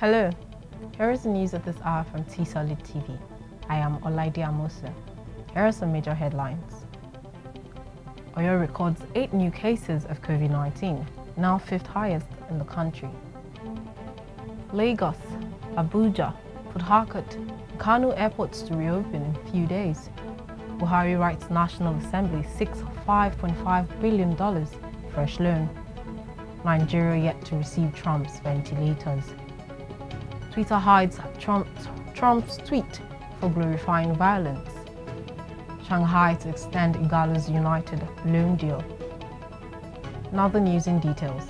Hello, here is the news at this hour from TSTV. I am Olaide Amosu. Here are some major headlines. Oyo records 8 new cases of COVID-19, now 5th highest in the country. Lagos, Abuja, Port Harcourt, KANO airports to reopen in few days. Buhari writes National Assembly seeks $5.5 billion fresh loan. Nigeria yet to receive Trump's ventilators. Twitter hides Trump's tweet for glorifying violence. Shanghai to extend IGHALO'S United loan deal. Now the news in details.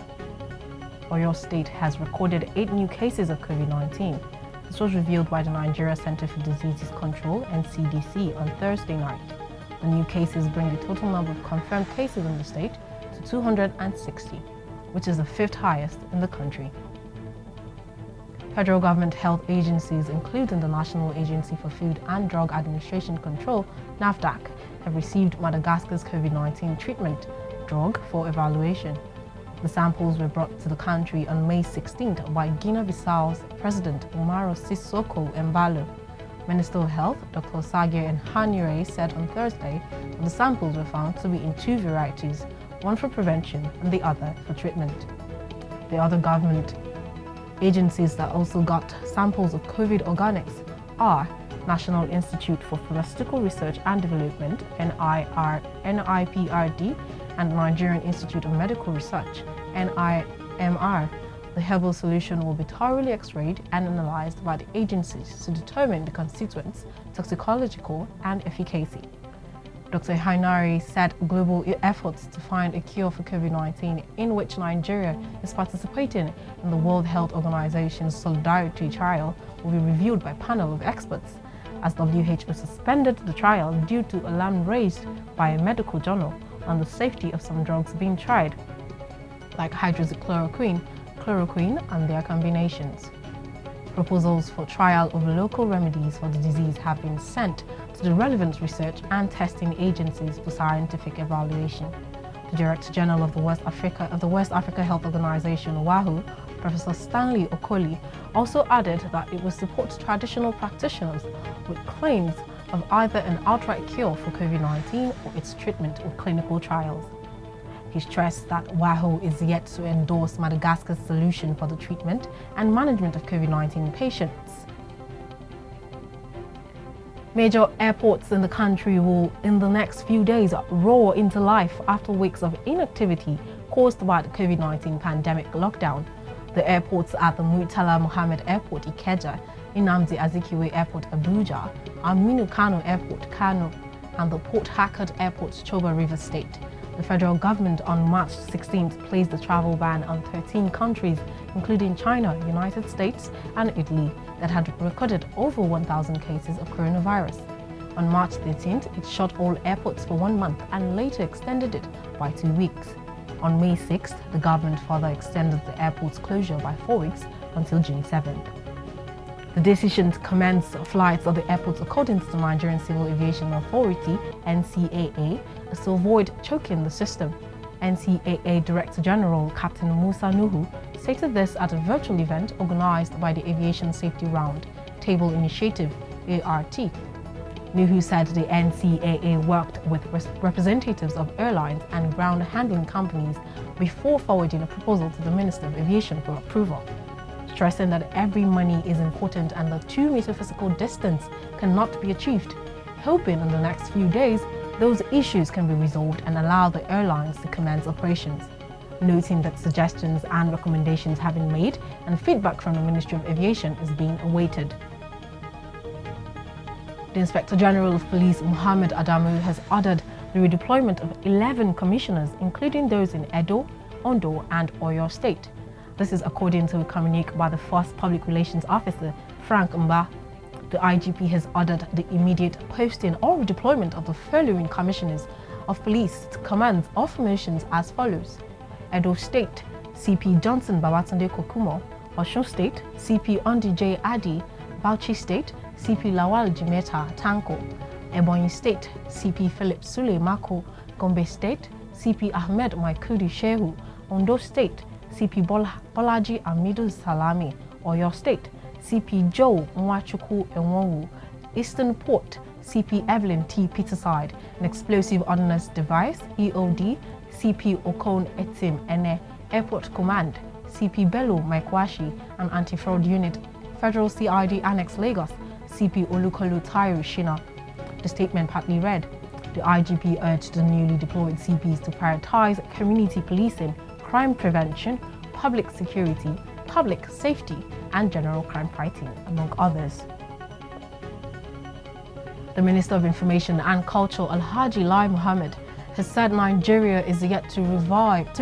Oyo State has recorded 8 new cases of COVID-19. This was revealed by the Nigeria Center for Diseases Control and CDC on Thursday night. The new cases bring the total number of confirmed cases in the state to 260, which is the 5th highest in the country. Federal government health agencies, including the National Agency for Food and Drug Administration Control, NAFDAC, have received Madagascar's COVID-19 treatment drug for evaluation. The samples were brought to the country on May 16th by Guinea-Bissau's President Umaro Sissoko Embalo. Minister of Health, Dr. Sage Nhanire, said on Thursday that the samples were found to be in 2 varieties, one for prevention and the other for treatment. The other government agencies that also got samples of COVID organics are National Institute for Pharmaceutical Research and Development, NIPRD, and Nigerian Institute of Medical Research, NIMR. The herbal solution will be thoroughly x-rayed and analyzed by the agencies to determine the constituents, toxicological and efficacy. Dr. Hainari said global efforts to find a cure for COVID-19, in which Nigeria is participating in the World Health Organization's Solidarity trial, will be reviewed by a panel of experts, as WHO suspended the trial due to alarm raised by a medical journal on the safety of some drugs being tried, like hydroxychloroquine, chloroquine, and their combinations. Proposals for trial of local remedies for the disease have been sent to the relevant research and testing agencies for scientific evaluation. The Director General of the West Africa Health Organization, WAHO, Professor Stanley Okoli, also added that it will support traditional practitioners with claims of either an outright cure for COVID-19 or its treatment with clinical trials. He stressed that WAHO is yet to endorse Madagascar's solution for the treatment and management of COVID-19 patients. Major airports in the country will, in the next few days, roar into life after weeks of inactivity caused by the COVID-19 pandemic lockdown. The airports at the Murtala Mohammed Airport, Ikeja, Nnamdi Azikiwe Airport, Abuja, Aminu Kano Airport, Kano, and the Port Harcourt Airport, Choba River State. The federal government on March 16th placed the travel ban on 13 countries, including China, United States, and Italy, that had recorded over 1,000 cases of coronavirus. On March 13th, it shut all airports for 1 month and later extended it by 2 weeks. On May 6th, the government further extended the airport's closure by 4 weeks until June 7th. The decision to commence flights at the airports, according to the Nigerian Civil Aviation Authority, NCAA, is to avoid choking the system. NCAA Director General Captain Musa Nuhu stated this at a virtual event organized by the Aviation Safety Round Table Initiative, ART. Nuhu said the NCAA worked with representatives of airlines and ground handling companies before forwarding a proposal to the Minister of Aviation for approval, stressing that every money is important and the 2-meter physical distance cannot be achieved, hoping in the next few days those issues can be resolved and allow the airlines to commence operations, noting that suggestions and recommendations have been made and feedback from the Ministry of Aviation is being awaited. The Inspector General of Police, Mohammed Adamu, has ordered the redeployment of 11 commissioners, including those in Edo, Ondo, and Oyo State. This is according to a communique by the First Public Relations Officer, Frank Mba. The IGP has ordered the immediate posting or redeployment of the following commissioners of police to commands or formations as follows: Edo State, CP Johnson Babatunde Kokumo; Osun State, CP Ondi J. Adi; Bauchi State, CP Lawal Jimeta Tanko; Ebonyi State, CP Philip Sule Mako; Gombe State, CP Ahmed Maikudi Shehu; Ondo State, CP Bolaji Amidu Salami; Oyo State, CP Joe Nwachukwu Enwowu, Eastern Port, CP Evelyn T. Peterside, an explosive ordnance device, EOD, CP Okon Etim Ene, Airport Command, CP Bello Maikwashi, and Anti-Fraud Unit, Federal CID Annex Lagos, CP Olukolu Tairu Shina. The statement partly read, the IGP urged the newly deployed CPs to prioritize community policing, crime prevention, public security, public safety, and general crime fighting, among others. The Minister of Information and Culture, Alhaji Lai Mohammed, has said Nigeria is yet to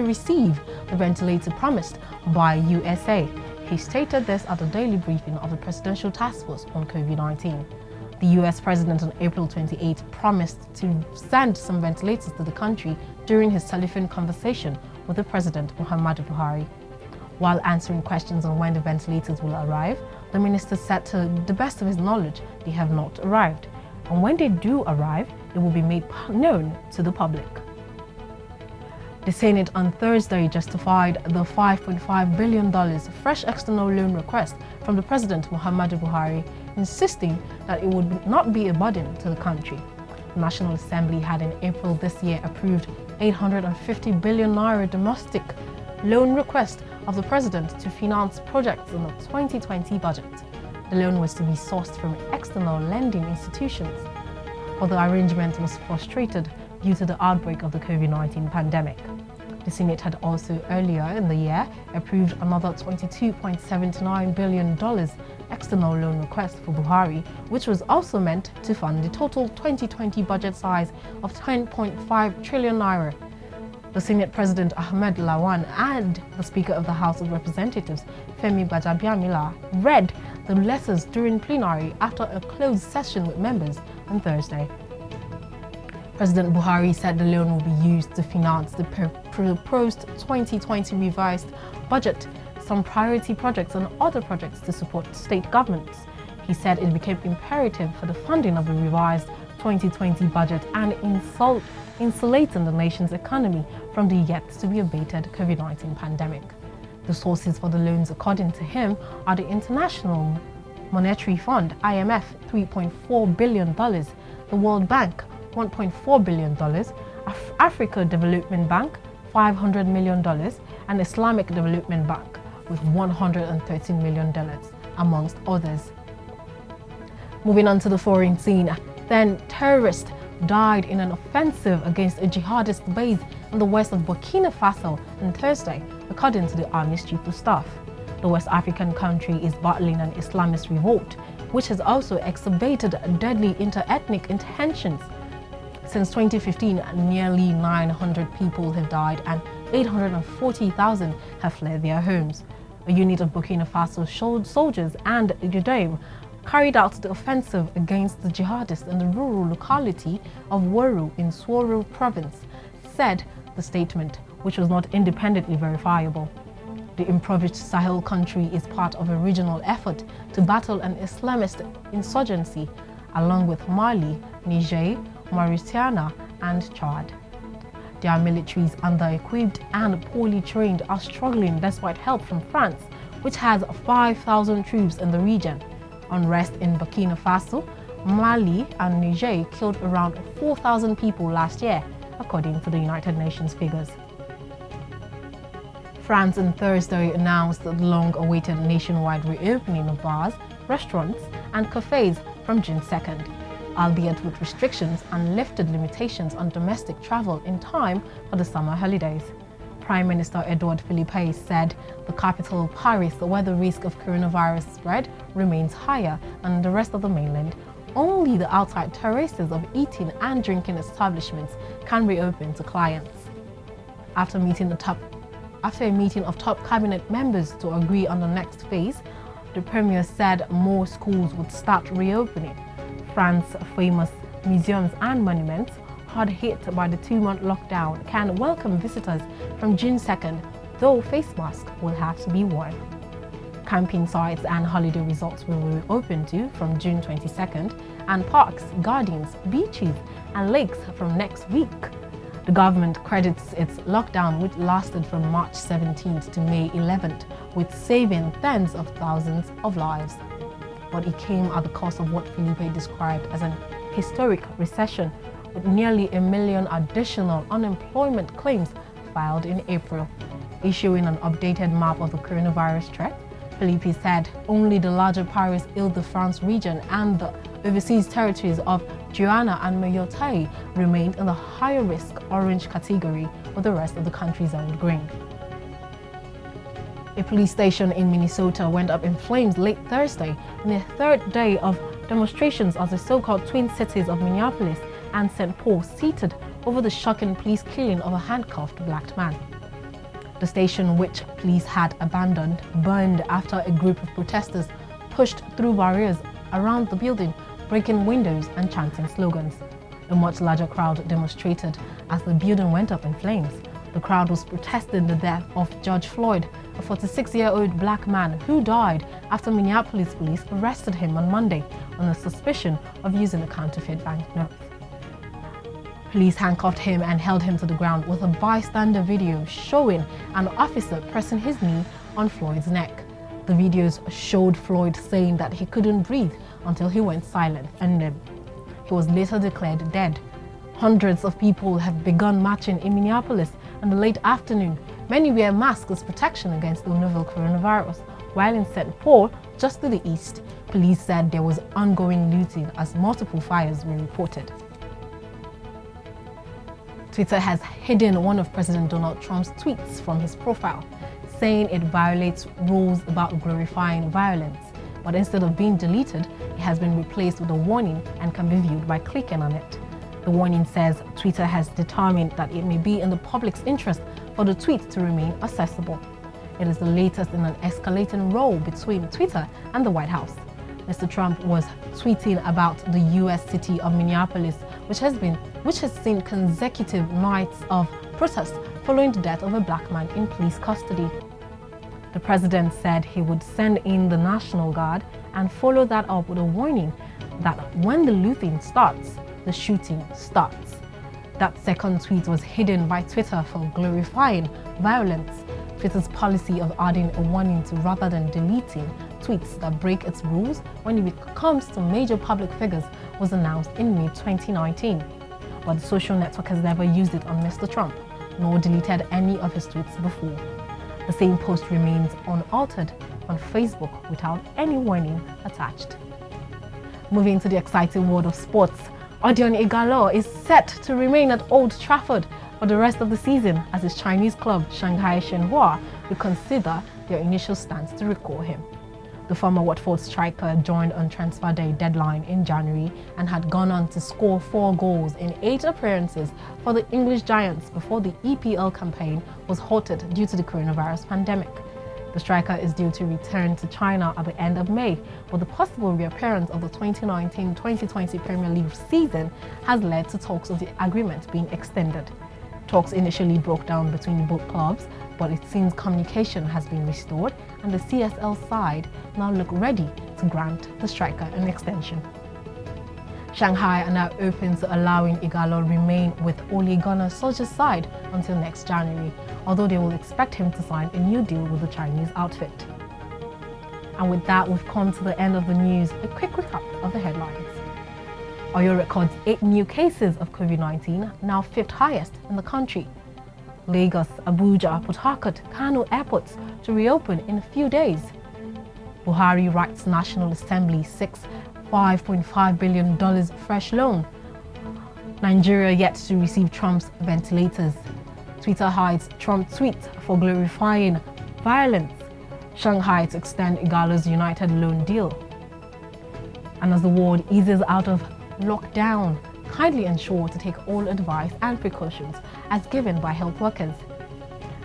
receive the ventilator promised by USA. He stated this at a daily briefing of the Presidential Task Force on COVID-19. The US President on April 28 promised to send some ventilators to the country during his telephone conversation with the President Muhammadu Buhari. While answering questions on when the ventilators will arrive, the minister said to the best of his knowledge they have not arrived. And when they do arrive, it will be made known to the public. The Senate on Thursday justified the $5.5 billion fresh external loan request from the President Muhammadu Buhari, insisting that it would not be a burden to the country. The National Assembly had in April this year approved 850 billion naira domestic loan request of the President to finance projects in the 2020 budget. The loan was to be sourced from external lending institutions, but the arrangement was frustrated due to the outbreak of the COVID-19 pandemic. The Senate had also earlier in the year approved another $22.79 billion external loan request for Buhari, which was also meant to fund the total 2020 budget size of 10.5 trillion naira. The Senate President Ahmed Lawan and the Speaker of the House of Representatives, Femi Gbajabiamila, read the letters during plenary after a closed session with members on Thursday. President Buhari said the loan will be used to finance the proposed 2020 revised budget, some priority projects and other projects to support state governments. He said it became imperative for the funding of the revised 2020 budget and insulating the nation's economy from the yet-to-be-abated COVID-19 pandemic. The sources for the loans, according to him, are the International Monetary Fund, IMF, $3.4 billion, the World Bank, $1.4 billion, Africa Development Bank, $500 million, and Islamic Development Bank, with $113 million, amongst others. Moving on to the foreign scene, then terrorists died in an offensive against a jihadist base in the west of Burkina Faso on Thursday, according to the Army's Chief of Staff. The West African country is battling an Islamist revolt, which has also exacerbated deadly inter-ethnic tensions. Since 2015, nearly 900 people have died and 840,000 have fled their homes. A unit of Burkina Faso soldiers and UDAIM carried out the offensive against the jihadists in the rural locality of Woro in Sworo province, said the statement, which was not independently verifiable. The impoverished Sahel country is part of a regional effort to battle an Islamist insurgency, along with Mali, Niger, Mauritania, and Chad. Their militaries, under-equipped and poorly trained, are struggling despite help from France, which has 5,000 troops in the region. Unrest in Burkina Faso, Mali, and Niger killed around 4,000 people last year, according to the United Nations figures. France on Thursday announced the long-awaited nationwide reopening of bars, restaurants, and cafes from June 2nd, albeit with restrictions and lifted limitations on domestic travel in time for the summer holidays. Prime Minister Edouard Philippe said the capital, Paris, where the risk of coronavirus spread remains higher than the rest of the mainland, only the outside terraces of eating and drinking establishments can reopen to clients. After a meeting of top cabinet members to agree on the next phase, the Premier said more schools would start reopening. France's famous museums and monuments, hard hit by the 2-month lockdown, can welcome visitors from June 2nd, though face masks will have to be worn. Camping sites and holiday resorts will reopen too from June 22nd, and parks, gardens, beaches, and lakes from next week. The government credits its lockdown, which lasted from March 17th to May 11th, with saving tens of thousands of lives. But it came at the cost of what Felipe described as an historic recession, with nearly 1 million additional unemployment claims filed in April. Issuing an updated map of the coronavirus threat, Felipe said only the larger Paris, Ile-de-France region and the overseas territories of Guyana and Mayotte remained in the higher risk orange category, with the rest of the country zoned green. A police station in Minnesota went up in flames late Thursday in the third day of demonstrations as the so-called twin cities of Minneapolis and St. Paul seated over the shocking police killing of a handcuffed black man. The station, which police had abandoned, burned after a group of protesters pushed through barriers around the building, breaking windows and chanting slogans. A much larger crowd demonstrated as the building went up in flames. The crowd was protesting the death of George Floyd, a 46-year-old black man who died after Minneapolis police arrested him on Monday on a suspicion of using a counterfeit banknote. Police handcuffed him and held him to the ground, with a bystander video showing an officer pressing his knee on Floyd's neck. The videos showed Floyd saying that he couldn't breathe until he went silent, and then he was later declared dead. Hundreds of people have begun marching in Minneapolis in the late afternoon. Many wear masks as protection against the novel coronavirus, while in St. Paul, just to the east, police said there was ongoing looting as multiple fires were reported. Twitter has hidden one of President Donald Trump's tweets from his profile, saying it violates rules about glorifying violence. But instead of being deleted, it has been replaced with a warning and can be viewed by clicking on it. The warning says Twitter has determined that it may be in the public's interest for the tweet to remain accessible. It is the latest in an escalating row between Twitter and the White House. Mr. Trump was tweeting about the U.S. city of Minneapolis, which has seen consecutive nights of protests following the death of a black man in police custody. The president said he would send in the National Guard and follow that up with a warning that when the looting starts, the shooting starts. That second tweet was hidden by Twitter for glorifying violence. Twitter's policy of adding a warning to rather than deleting tweets that break its rules when it comes to major public figures was announced in mid-2019. But the social network has never used it on Mr. Trump, nor deleted any of his tweets before. The same post remains unaltered on Facebook without any warning attached. Moving to the exciting world of sports, Odion Ighalo is set to remain at Old Trafford for the rest of the season as his Chinese club Shanghai Shenhua will consider their initial stance to recall him. The former Watford striker joined on transfer day deadline in January and had gone on to score 4 goals in 8 appearances for the English Giants before the EPL campaign was halted due to the coronavirus pandemic. The striker is due to return to China at the end of May, but the possible reappearance of the 2019-2020 Premier League season has led to talks of the agreement being extended. Talks initially broke down between both clubs, but it seems communication has been restored and the CSL side now look ready to grant the striker an extension. Shanghai are now open to allowing Ighalo remain with Ole Gunnar Solskjaer's side until next January, although they will expect him to sign a new deal with the Chinese outfit. And with that, we've come to the end of the news. A quick recap of the headlines. Oyo records 8 new cases of COVID-19, now 5th highest in the country. Lagos, Abuja, Port Harcourt, KANO airports to reopen in a few days. Buhari writes National Assembly seeks $5.5 billion fresh loan. Nigeria yet to receive Trump's ventilators. Twitter hides Trump tweet for glorifying violence. Shanghai to extend Ighalo's United loan deal. And as the world eases out of lockdown, kindly ensure to take all advice and precautions as given by health workers.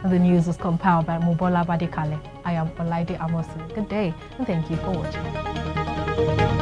The news was compiled by Mobola Badekale. I am Olaide Amosu. Good day and thank you for watching.